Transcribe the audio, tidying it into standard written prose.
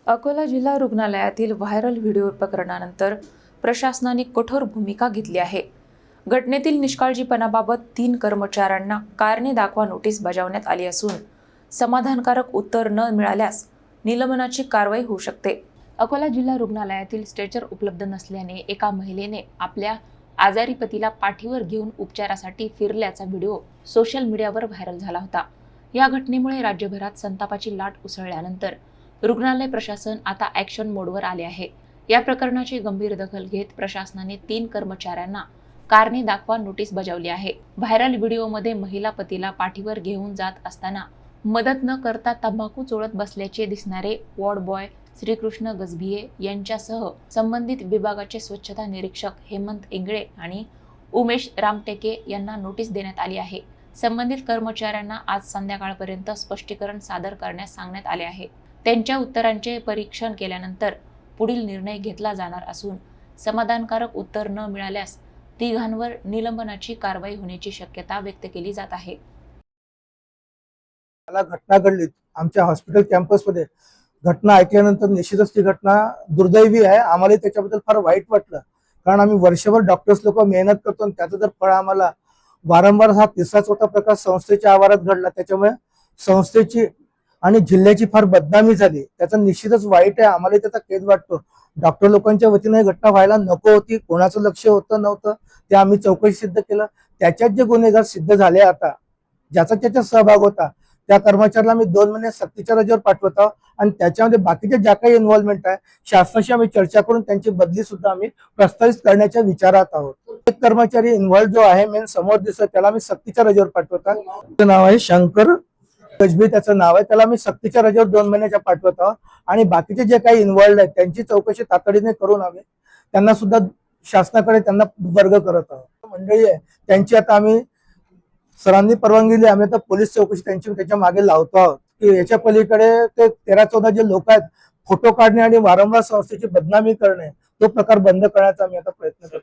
अकोला जिल्हा रुग्णालयातील viral video प्रकरणानंतर प्रशासनाने कठोर भूमिका घेतली आहे. घटनेतील निष्काळजीपणाबाबत 3 कर्मचाऱ्यांना कारणे दाखवा नोटीस बजावण्यात आली असून समाधानकारक उत्तर न मिळाल्यास निलंबनाची कारवाई होऊ शकते. अकोला जिल्हा रुग्णालयातील स्ट्रेचर उपलब्ध नसल्याने एका महिलेने आपल्या आजारी पतीला पाठीवर घेऊन उपचारासाठी फिरल्याचा व्हिडिओ सोशल मीडियावर व्हायरल झाला होता. या घटनेमुळे राज्यभरात संतापाची लाट उसळल्यानंतर रुग्णालय प्रशासन आता ॲक्शन मोडवर आले आहे. या प्रकरणाची गंभीर दखल घेत प्रशासनाने 3 कर्मचाऱ्यांना कारणे दाखवा नोटीस बजावली आहे. व्हायरल व्हिडिओमध्ये महिला पतीला पाठीवर घेऊन जात असताना मदत न करता तंबाखू चोळत बसल्याचे दिसणारे वॉर्ड बॉय श्रीकृष्ण गजभिये यांच्यासह संबंधित विभागाचे स्वच्छता निरीक्षक हेमंत इंगळे आणि उमेश रामटेके यांना नोटीस देण्यात आली आहे. संबंधित कर्मचाऱ्यांना आज संध्याकाळपर्यंत स्पष्टीकरण सादर करण्यास सांगण्यात आले आहे. त्यांच्या उत्तरांचे परीक्षण केल्यानंतर पुढील निर्णय घेतला जाणार असून समाधानकारक उत्तर न मिळाल्यास तिघांवर निलंबनाची कारवाई होण्याची शक्यता व्यक्त केली जात आहे. मला घटना घडली आमच्या हॉस्पिटल कॅम्पसमध्ये. घटना ऐकल्यानंतर निश्चितच ती घटना दुर्दैवी आहे. आम्हाला त्याच्याबद्दल फार वाईट वाटलं, कारण आम्ही वर्षभर डॉक्टर्स लोक मेहनत करतो आणि त्याचं जर फळ आम्हाला वारंवार हा 3रा-4था प्रकार संस्थेच्या आवारात घडला. त्याच्यामुळे संस्थेची आणि जिल्ह्याची फार बदनामी झाली. त्याचं निश्चितच वाईट आहे. आम्हाला त्याचा खेद वाटतो. डॉक्टर लोकांच्या वतीने ही घटना व्हायला नको होती. कोणाचं लक्ष होतं नव्हतं ते आम्ही चौकशी सिद्ध केलं. त्याच्यात जे गुन्हेगार सिद्ध झाले, आता ज्याचा त्याचा सहभाग होता त्या कर्मचाऱ्याला मी 2 महिने सक्तीच्या रजेवर पाठवत आहोत आणि त्याच्यामध्ये बाकीचे ज्या काही इन्व्हॉल्वमेंट आहे शासनाशी आम्ही चर्चा करून त्यांची बदली सुद्धा आम्ही प्रस्तावित करण्याच्या विचारात आहोत. एक कर्मचारी इन्व्हॉल्व जो आहे मेन समोर दिसत त्याला मी सक्तीच्या रजेवर पाठवत आहे. त्याचं नाव आहे शंकर गजबी, त्याचं नाव आहे. त्याला मी सक्तीच्या रजेवर 2 महिन्याच्या पाठवत आहोत आणि बाकीचे जे काही इन्व्हॉल्व आहेत त्यांची चौकशी तातडीने करून आम्ही त्यांना सुद्धा शासनाकडे त्यांना वर्ग करत आहोत. मंडळी आहे त्यांची आता आम्ही सरांनी परवानगी दिली. आम्ही आता पोलीस चौकशी त्यांची त्याच्या मागे लावतो आहोत की याच्या पलीकडे ते 13-14 जे लोक आहेत फोटो काढणे आणि वारंवार संस्थेची बदनामी करणे तो प्रकार बंद करण्याचा आम्ही आता प्रयत्न करतो.